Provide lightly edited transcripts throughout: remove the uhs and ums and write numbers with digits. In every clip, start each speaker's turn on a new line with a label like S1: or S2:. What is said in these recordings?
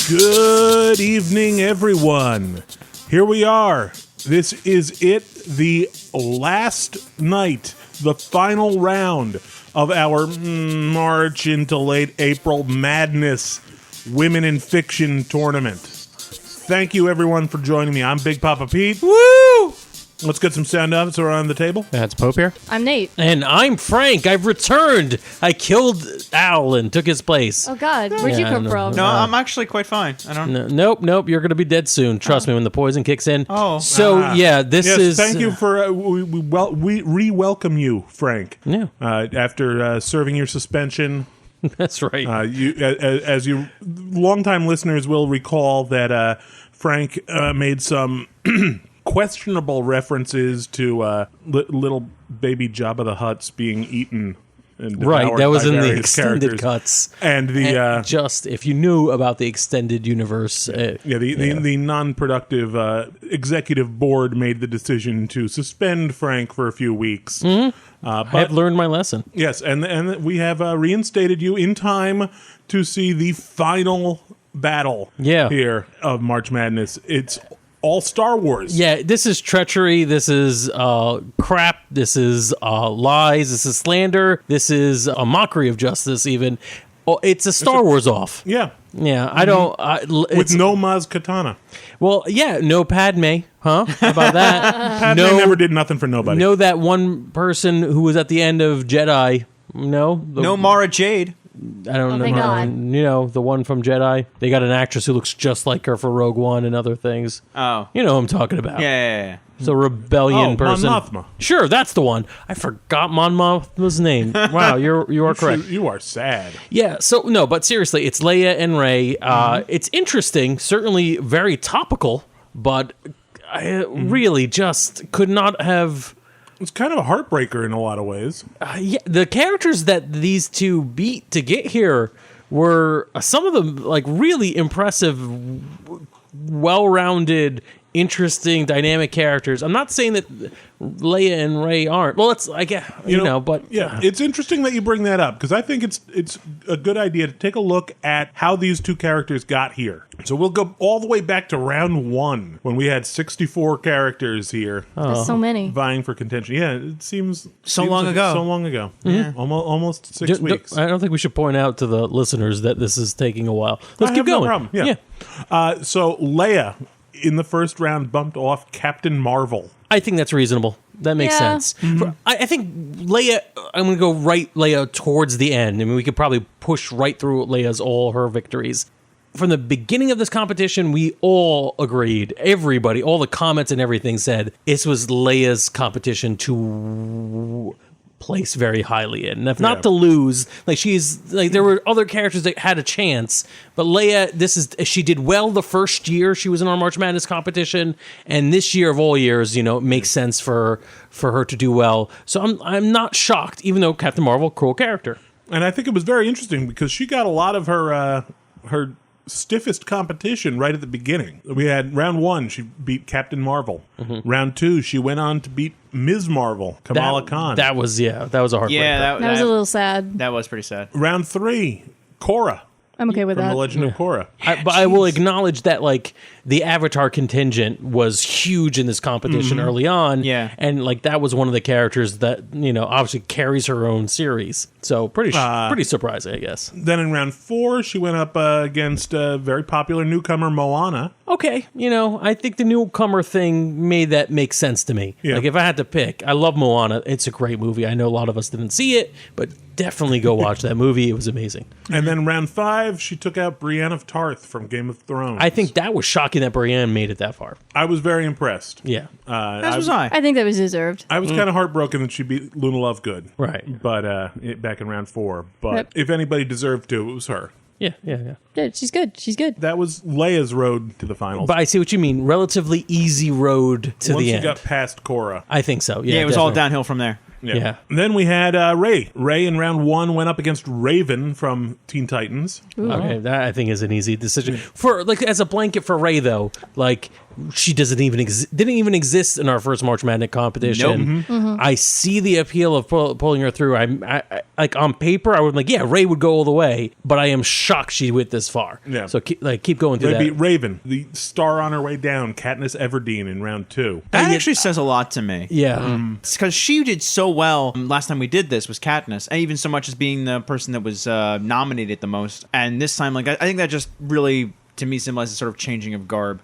S1: Good evening, everyone. Here we are. This is it, the last night, the final round of our March into late April Madness Women in Fiction tournament. Thank you, everyone, for joining me. I'm Big Papa Pete.
S2: Woo!
S1: Let's get some sound outs around the table.
S2: That's Pope here.
S3: I'm Nate.
S2: And I'm Frank. I've returned. I killed Al and took his place.
S3: Oh, God. Where'd you come from?
S4: No, I'm actually quite fine. I don't.
S2: Nope. You're going to be dead soon. Trust me when the poison kicks in.
S4: Oh.
S2: So, this
S1: yes,
S2: is...
S1: Thank you for... we re-welcome you, Frank.
S2: Yeah.
S1: After serving your suspension...
S2: That's right.
S1: As you longtime listeners will recall that Frank made some questionable references to little baby Jabba the Hutts being eaten. And
S2: right, that was
S1: by
S2: in the
S1: various
S2: extended
S1: characters.
S2: cuts.
S1: And the
S2: just if you knew about the extended universe,
S1: the non-productive executive board made the decision to suspend Frank for a few weeks.
S2: Mm-hmm. I have learned my lesson.
S1: Yes, and we have reinstated you in time to see the final battle here of March Madness. It's all Star Wars.
S2: Yeah, this is treachery. This is crap. This is lies. This is slander. This is a mockery of justice, even. Oh, it's a Star Wars off.
S1: Yeah.
S2: Yeah, I don't...
S1: With no Maz Katana.
S2: Well, yeah, no Padme, huh? How about that?
S1: Padme never did nothing for nobody.
S2: No, that one person who was at the end of Jedi. No
S4: Mara Jade.
S2: I don't know.
S3: Thank God.
S2: You know, the one from Jedi. They got an actress who looks just like her for Rogue One and other things.
S4: Oh.
S2: You know who I'm talking about.
S4: Yeah.
S2: It's a rebellion person.
S1: Mon Mothma.
S2: Sure, that's the one. I forgot Mon Mothma's name. Wow, you are correct.
S1: You are sad.
S2: Yeah, so no, but seriously, it's Leia and Rey. It's interesting, certainly very topical, but I really just could not have...
S1: It's kind of a heartbreaker in a lot of ways.
S2: Yeah, the characters that these two beat to get here were some of them like really impressive, well-rounded, interesting, dynamic characters. I'm not saying that Leia and Rey aren't. Well, it's I guess but
S1: yeah, it's interesting that you bring that up because I think it's a good idea to take a look at how these two characters got here. So we'll go all the way back to round 1 when we had 64 characters here.
S3: That's so many.
S1: Vying for contention. Yeah, it seems
S4: long ago.
S1: So long ago.
S4: Yeah.
S1: Almost 6 weeks.
S2: I don't think we should point out to the listeners that this is taking a while. Let's keep going.
S1: No problem. Yeah. So Leia in the first round bumped off Captain Marvel.
S2: I think that's reasonable. That makes sense. I think Leia, I'm going to go right Leia towards the end. I mean, we could probably push right through Leia's all her victories. From the beginning of this competition, we all agreed, everybody, all the comments and everything said, this was Leia's competition to place very highly in. And if not to lose, there were other characters that had a chance, but Leia, she did well the first year she was in our March Madness competition, and this year of all years, it makes sense for her to do well. So I'm not shocked, even though Captain Marvel, cool character.
S1: And I think it was very interesting because she got a lot of her stiffest competition right at the beginning. We had round 1, she beat Captain Marvel. Round 2, she went on to beat Ms. Marvel, Kamala Khan.
S2: That was a heartbreaker.
S4: Yeah,
S3: That was a little sad.
S4: That was pretty sad.
S1: Round 3, Korra.
S3: I'm okay with
S1: From
S3: that.
S1: The Legend of Korra.
S2: But I will acknowledge that, the Avatar contingent was huge in this competition early on.
S4: Yeah.
S2: And, that was one of the characters that, obviously carries her own series. So, pretty surprising, I guess.
S1: Then in round 4, she went up against a very popular newcomer, Moana.
S2: Okay, I think the newcomer thing made that make sense to me.
S1: Yeah.
S2: If I had to pick, I love Moana. It's a great movie. I know a lot of us didn't see it, but definitely go watch that movie. It was amazing.
S1: And then round 5, she took out Brienne of Tarth from Game of Thrones.
S2: I think that was shocking that Brienne made it that far.
S1: I was very impressed.
S2: Yeah.
S4: As was I.
S3: I think that was deserved.
S1: I was kind of heartbroken that she beat Luna Lovegood.
S2: Right.
S1: But back in round 4. But
S3: Yep.
S1: if anybody deserved to, it was her.
S2: Yeah.
S3: Yeah, she's good. She's good.
S1: That was Leia's road to the finals.
S2: But I see what you mean. Relatively easy road to
S1: Once
S2: the
S1: you
S2: end.
S1: got past Korra.
S2: I think so. Yeah,
S4: Yeah, it was all
S2: definitely.
S4: downhill from there.
S2: Yeah.
S1: And then we had Rey. Rey in round 1 went up against Raven from Teen Titans.
S2: Okay, that I think is an easy decision. For as a blanket for Rey though, she didn't even exist in our first March Madness competition.
S4: Nope.
S2: I see the appeal of pulling her through. I like on paper, I would like, yeah, Ray would go all the way, but I am shocked she went this far.
S1: Yeah.
S2: So keep going through
S1: They
S2: that.
S1: beat Raven, the star on her way down, Katniss Everdeen in round 2.
S4: That actually says a lot to me.
S2: Yeah.
S4: It's because she did so well last time we did this was Katniss, and even so much as being the person that was nominated the most. And this time, like I think that just really, to me, symbolizes sort of changing of garb.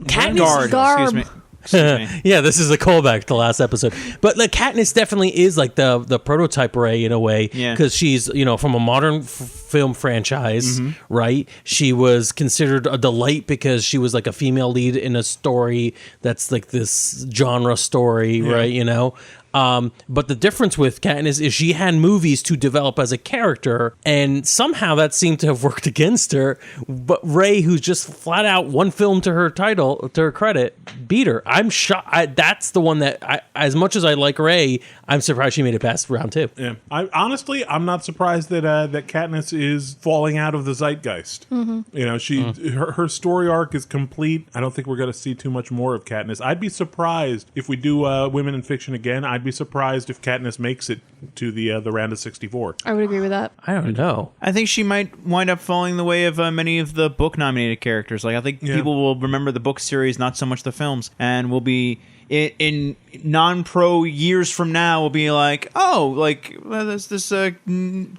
S2: Katniss
S3: Garb.
S4: Excuse me. Excuse me.
S2: Yeah, this is a callback to last episode. But like Katniss definitely is like the prototype Ray in a way,
S4: Yeah.
S2: because she's from a modern film franchise, right? She was considered a delight because she was like a female lead in a story that's like this genre story, right? But the difference with Katniss is she had movies to develop as a character, and somehow that seemed to have worked against her. But Ray, who's just flat out one film to her title, to her credit, beat her. I'm shocked. That's the one that, as much as I like Ray, I'm surprised she made it past round 2.
S1: Yeah, I'm not surprised that that Katniss is falling out of the zeitgeist. Her story arc is complete. I don't think we're going to see too much more of Katniss. I'd be surprised if we do Women in Fiction again. I'd be surprised if Katniss makes it to the round of 64.
S3: I would agree with that.
S2: I don't know.
S4: I think she might wind up falling the way of many of the book-nominated characters. Like I think people will remember the book series, not so much the films, and will be in non-pro years from now will be like, there's this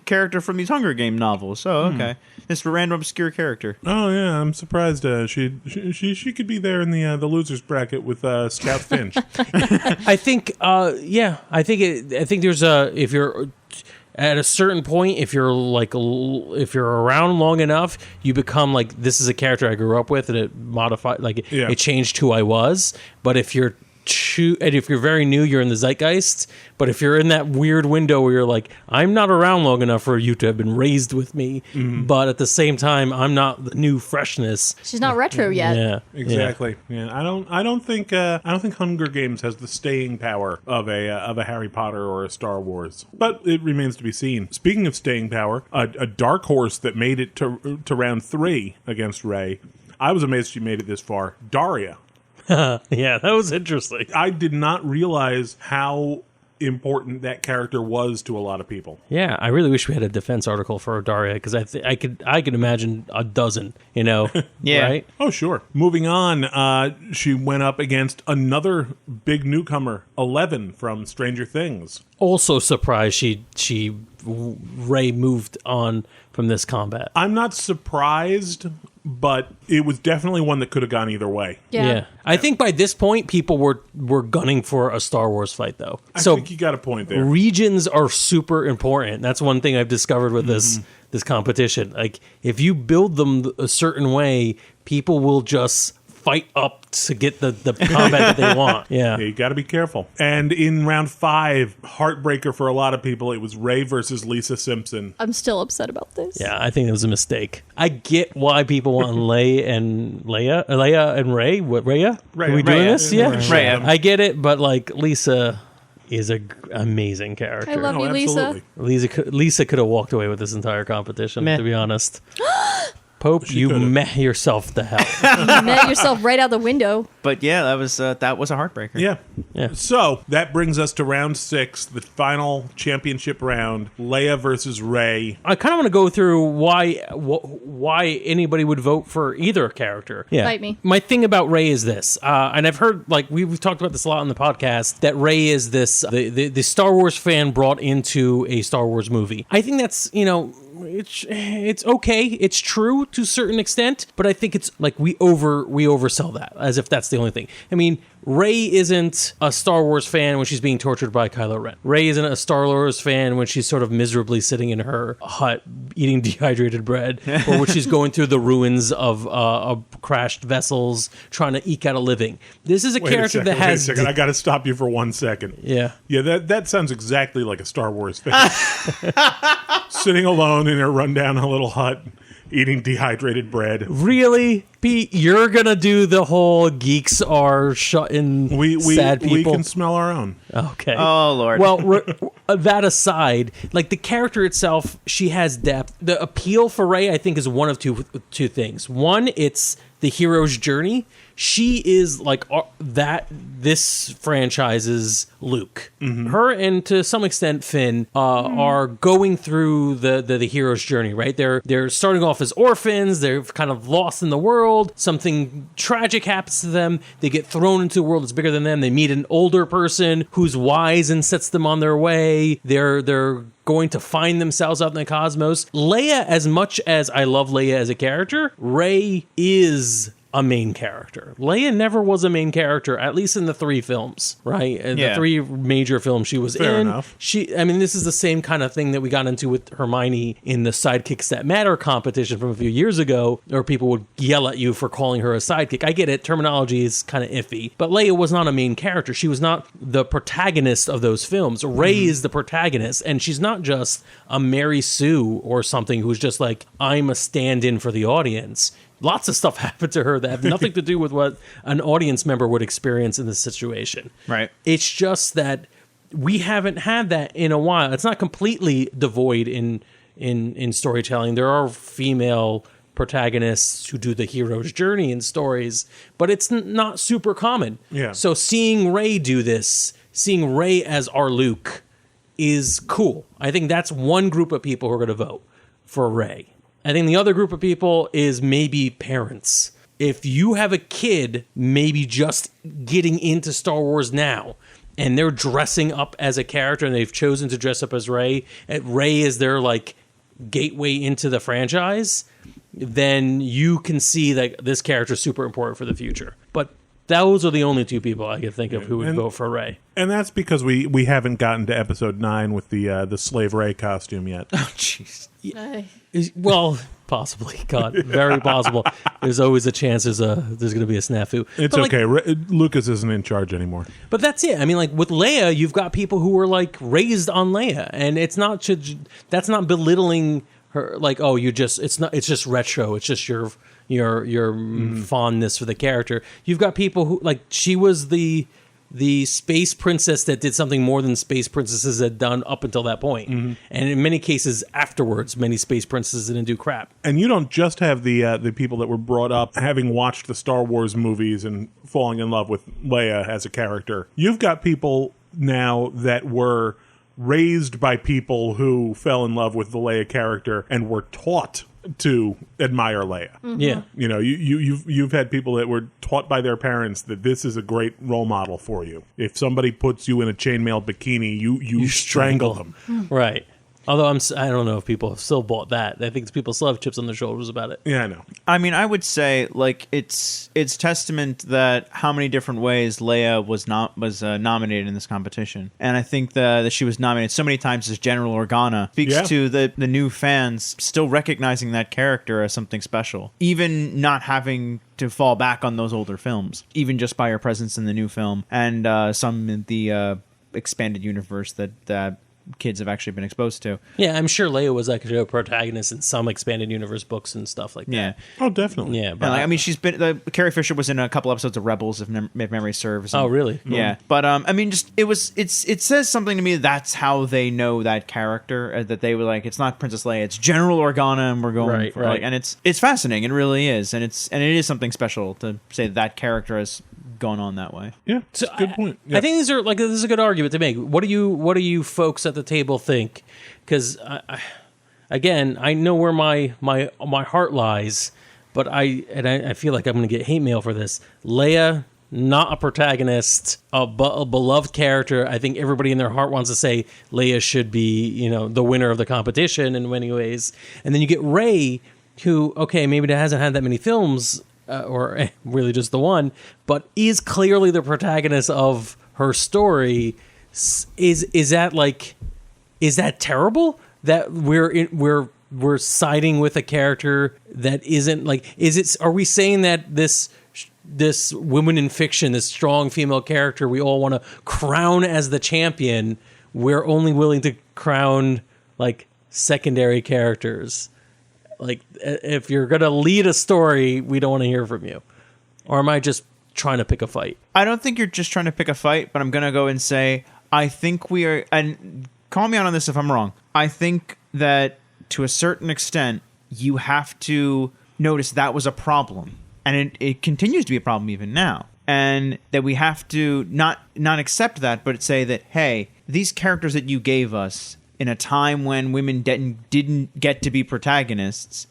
S4: character from these Hunger Game novels. So okay, this random obscure character.
S1: Oh yeah, I'm surprised. She could be there in the losers bracket with Scout Finch.
S2: I think, I think there's if you're at a certain point, if you're around long enough, you become like, this is a character I grew up with, and it modified, it changed who I was. But if you're very new, you're in the zeitgeist. But if you're in that weird window where you're like, I'm not around long enough for you to have been raised with me, but at the same time, I'm not the new freshness.
S3: She's not retro yet.
S2: Yeah,
S1: Exactly. Yeah. I don't think Hunger Games has the staying power of a Harry Potter or a Star Wars. But it remains to be seen. Speaking of staying power, a dark horse that made it to round 3 against Ray. I was amazed she made it this far. Daria.
S2: Yeah, that was interesting.
S1: I did not realize how important that character was to a lot of people.
S2: Yeah, I really wish we had a defense article for Daria, because I could imagine a dozen,
S4: Yeah.
S2: right?
S1: Oh, sure. Moving on, she went up against another big newcomer, 11 from Stranger Things.
S2: Also surprised Ray moved on from this combat.
S1: I'm not surprised, but it was definitely one that could have gone either way.
S3: Yeah.
S2: I think by this point, people were gunning for a Star Wars fight, though.
S1: I think you got a point there.
S2: Regions are super important. That's one thing I've discovered with this competition. Like, if you build them a certain way, people will just fight up to get the combat that they want. Yeah,
S1: you got to be careful. And in round 5, heartbreaker for a lot of people, it was Ray versus Lisa Simpson.
S3: I'm still upset about this.
S2: Yeah, I think it was a mistake. I get why people want Leia and Ray. What, Raya? Are we doing this? Yeah,
S4: Raya.
S2: I get it, but like, Lisa is a amazing character.
S3: I love you,
S1: absolutely.
S2: Lisa could have walked away with this entire competition, to be honest. Pope, you met yourself the hell.
S3: You met yourself right out the window.
S4: But yeah, that was a heartbreaker.
S1: Yeah. So that brings us to round 6, the final championship round, Leia versus Ray.
S2: I kind of want to go through why anybody would vote for either character. Yeah.
S3: Fight me.
S2: My thing about Ray is this, and I've heard, like, we've talked about this a lot on the podcast, that Ray is this, the Star Wars fan brought into a Star Wars movie. I think that's, it's okay. It's true to a certain extent, but I think it's like we oversell that as if that's the only thing. I mean, Rey isn't a Star Wars fan when she's being tortured by Kylo Ren. Rey isn't a Star Wars fan when she's sort of miserably sitting in her hut eating dehydrated bread, or when she's going through the ruins of crashed vessels trying to eke out a living. This is a character that has...
S1: Wait a second, I got to stop you for 1 second.
S2: Yeah.
S1: Yeah, that sounds exactly like a Star Wars fan. Sitting alone in her rundown little hut, eating dehydrated bread.
S2: Really? Pete, you're going to do the whole geeks are shut in sad people?
S1: We can smell our own.
S2: Okay.
S4: Oh, Lord.
S2: Well, that aside, like the character itself, she has depth. The appeal for Rey, I think, is one of two things. One, it's the hero's journey, she is like this franchise's Luke. Her and to some extent Finn are going through the hero's journey, right? They're starting off as orphans. They're kind of lost in the world. Something tragic happens to them. They get thrown into a world that's bigger than them. They meet an older person who's wise and sets them on their way. They're going to find themselves out in the cosmos. Leia, as much as I love Leia as a character, Rey is a main character. Leia never was a main character, at least in the 3 films, right? The 3 major films she was
S1: Fair
S2: in.
S1: enough.
S2: I mean, this is the same kind of thing that we got into with Hermione in the Sidekicks That Matter competition from a few years ago, where people would yell at you for calling her a sidekick. I get it. Terminology is kind of iffy. But Leia was not a main character. She was not the protagonist of those films. Rey is the protagonist, and she's not just a Mary Sue or something who's just like, I'm a stand-in for the audience. Lots of stuff happened to her that have nothing to do with what an audience member would experience in this situation.
S4: Right.
S2: It's just that we haven't had that in a while. It's not completely devoid in storytelling. There are female protagonists who do the hero's journey in stories, but it's not super common.
S1: Yeah.
S2: So seeing Rey do this, seeing Rey as our Luke is cool. I think that's one group of people who are going to vote for Rey. I think the other group of people is maybe parents. If you have a kid maybe just getting into Star Wars now, and they're dressing up as a character and they've chosen to dress up as Rey, and Rey is their like gateway into the franchise, then you can see that this character is super important for the future. But those are the only 2 people I can think of who would vote for Rey.
S1: And that's because we haven't gotten to episode 9 with the slave Rey costume yet.
S4: Oh, jeez.
S2: Well, possibly. God, very possible. There's always a chance there's going to be a snafu.
S1: It's
S2: but
S1: okay. Lucas isn't in charge anymore.
S2: But that's it. I mean, like with Leia, you've got people who were like raised on Leia, and that's not belittling her. Like, oh, it's just retro. It's just your fondness for the character. You've got people who like she was the space princess that did something more than space princesses had done up until that point. And in many cases afterwards, many space princesses didn't do crap.
S1: And you don't just have the people that were brought up having watched the Star Wars movies and falling in love with Leia as a character. You've got people now that were raised by people who fell in love with the Leia character and were taught to admire Leia.
S2: Yeah.
S1: You know, you've had people that were taught by their parents that this is a great role model for you. If somebody puts you in a chainmail bikini, you strangle them.
S2: Right. Although I don't know if people have still bought that. I think people still have chips on their shoulders about it.
S1: Yeah, I know.
S4: I mean, I would say like it's testament that how many different ways Leia was nominated in this competition, and I think that she was nominated so many times as General Organa speaks to the new fans still recognizing that character as something special, even not having to fall back on those older films, even just by her presence in the new film and some in the expanded universe that kids have actually been exposed to.
S2: Yeah, I'm sure Leia was like a protagonist in some expanded universe books and stuff like that.
S4: Yeah.
S1: Oh, definitely.
S2: Yeah, but
S4: And, like, I mean, she's been Carrie Fisher was in a couple episodes of Rebels, if memory serves.
S2: Oh, really?
S4: Yeah, but I mean, just it says something to me. That's how they know that character. That they were like, it's not Princess Leia, it's General Organa, and we're going for like, and it's fascinating. It really is, and it is something special to say that character has gone on that way.
S1: Yeah, it's a good point.
S2: I think this is a good argument to make. What do you folks at the table think? Because again, I know where my heart lies, but I feel like I'm going to get hate mail for this. Leia, not a protagonist, a beloved character. I think everybody in their heart wants to say Leia should be, the winner of the competition in many ways. And then you get Rey, who, okay, maybe hasn't had that many films, or really just the one, but is clearly the protagonist of her story. Is that terrible that we're siding with a character that isn't like? Are we saying that this woman in fiction, this strong female character we all want to crown as the champion, we're only willing to crown like secondary characters? Like, if you're going to lead a story, we don't want to hear from you. Or am I just trying to pick a fight?
S4: I don't think you're just trying to pick a fight, but I'm going to go and say, I think we are, and call me out on this if I'm wrong, I think that to a certain extent, you have to notice that was a problem. and it continues to be a problem even now. And that we have to not accept that, but say that, hey, these characters that you gave us in a time when women didn't get to be protagonists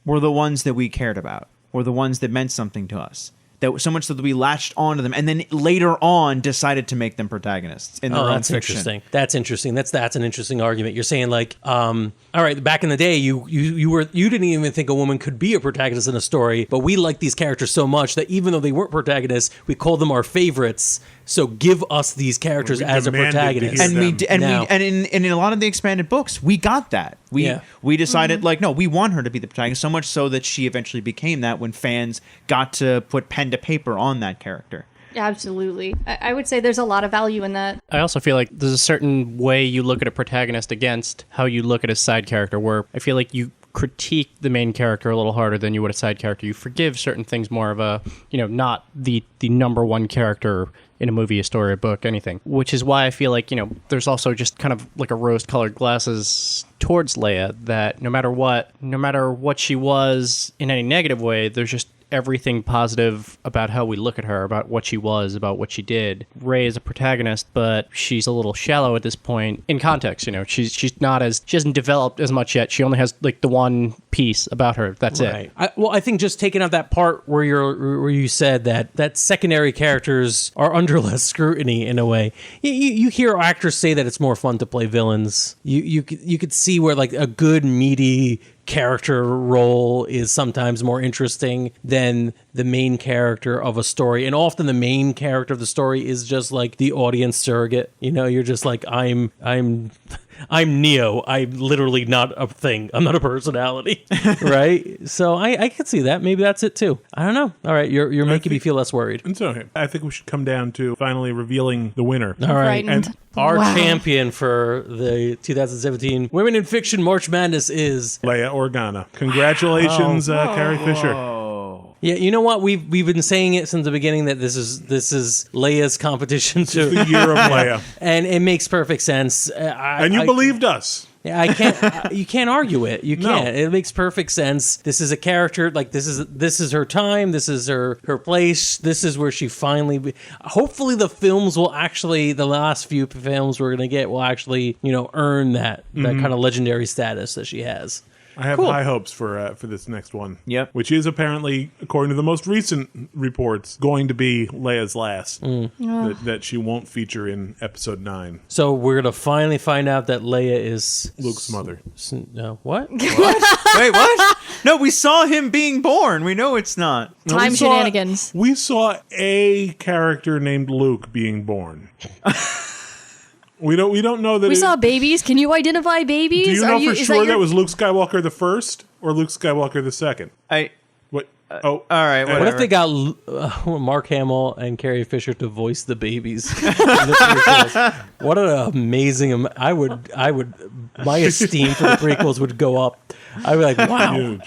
S4: were the ones that we cared about, were the ones that meant something to us. That so much that we latched onto them, and then later on decided to make them protagonists in their own fiction.
S2: Interesting. That's interesting. That's an interesting argument. You're saying like, all right, back in the day, you didn't even think a woman could be a protagonist in a story, but we liked these characters so much that even though they weren't protagonists, we called them our favorites. So give us these characters as a protagonist.
S4: And in a lot of the expanded books, we got that. We decided like, no, we want her to be the protagonist, so much so that she eventually became that when fans got to put pen to paper on that character.
S3: Absolutely. I would say there's a lot of value in that.
S5: I also feel like there's a certain way you look at a protagonist against how you look at a side character, where I feel like you critique the main character a little harder than you would a side character. You forgive certain things more of a, not the number one character in a movie, a story, a book, anything. Which is why I feel like, there's also just kind of like a rose-colored glasses towards Leia, that no matter what she was in any negative way, there's just everything positive about how we look at her, about what she was, about what she did. Rey is a protagonist, but she's a little shallow at this point in context. She hasn't developed as much yet. She only has like the one piece about her. That's it.
S2: I think just taking out that part where you said that secondary characters are under less scrutiny in a way. You hear actors say that it's more fun to play villains. You could see where like a good meaty character role is sometimes more interesting than the main character of a story, and often the main character of the story is just like the audience surrogate. You're just like, I'm Neo. I'm literally not a thing. I'm not a personality, right? So I could see that. Maybe that's it too. I don't know. All right, you're making me feel less worried.
S1: It's okay. I think we should come down to finally revealing the winner.
S2: All right,
S3: and
S2: our champion for the 2017 Women in Fiction March Madness is
S1: Leia Organa. Congratulations, Carrie Fisher.
S2: Yeah, you know what? We've been saying it since the beginning that this is Leia's competition to
S1: the year of Leia,
S2: and it makes perfect sense.
S1: And you believed us.
S2: Yeah, I can't. You can't argue it. You can't. No. It makes perfect sense. This is a character. Like this is her time. This is her place. This is where she finally. Hopefully, the films will actually. The last few films we're gonna get will actually, earn that kind of legendary status that she has.
S1: I have high hopes for this next one.
S4: Yep.
S1: Which is apparently, according to the most recent reports, going to be Leia's last. That she won't feature in episode 9.
S2: So we're going to finally find out that Leia is
S1: Luke's mother.
S2: No, what?
S4: Wait, what? No, we saw him being born. We know it's not.
S3: Time shenanigans.
S1: We saw a character named Luke being born. We don't know that.
S3: We saw babies. Can you identify babies?
S1: Do you know for sure that was Luke Skywalker the first or Luke Skywalker the second? What?
S4: All right. Whatever.
S2: What if they got Mark Hamill and Carrie Fisher to voice the babies? What an amazing! My esteem for the prequels would go up. I'd be like, wow,
S1: Dude.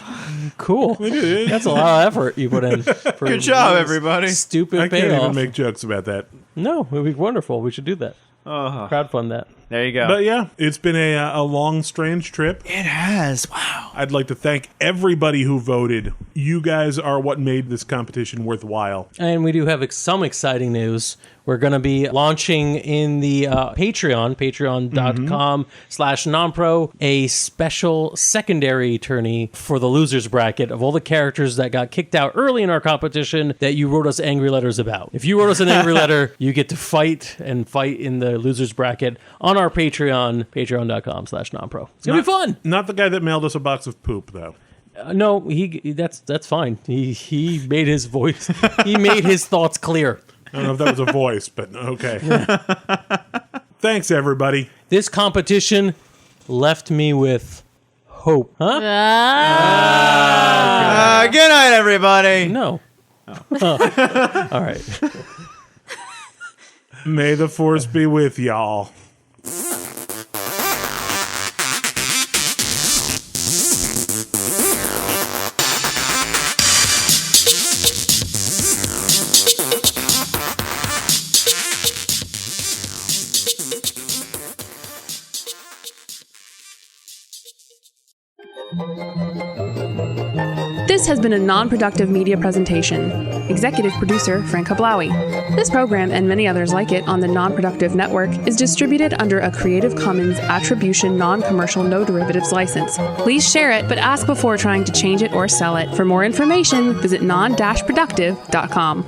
S2: Cool. That's a lot of effort you put in. For
S4: Good job, everybody.
S2: Stupid
S1: I can't
S2: payoff.
S1: even make jokes about that.
S2: No, it would be wonderful. We should do that. Crowdfund that.
S4: There you go.
S1: But yeah, it's been a long, strange trip.
S4: It has. Wow.
S1: I'd like to thank everybody who voted. You guys are what made this competition worthwhile.
S2: And we do have some exciting news. We're going to be launching in the patreon.com/nonpro, a special secondary tourney for the losers bracket of all the characters that got kicked out early in our competition that you wrote us angry letters about. If you wrote us an angry letter, you get to fight in the losers bracket on our Patreon, patreon.com/nonpro. It's going to be fun.
S1: Not the guy that mailed us a box of poop, though.
S2: No, that's fine. He made his voice. He made his thoughts clear.
S1: I don't know if that was a voice, but okay. Thanks, everybody.
S2: This competition left me with hope. Huh?
S4: Good night, everybody.
S2: No. Oh. All right.
S1: May the force be with y'all.
S3: This
S6: This has been a non-productive media presentation. Executive producer Frank Hablawi. This program and many others like it on the Non-Productive Network is distributed under a Creative Commons Attribution Non-Commercial No Derivatives license. Please share it, but ask before trying to change it or sell it. For more information, visit non-productive.com.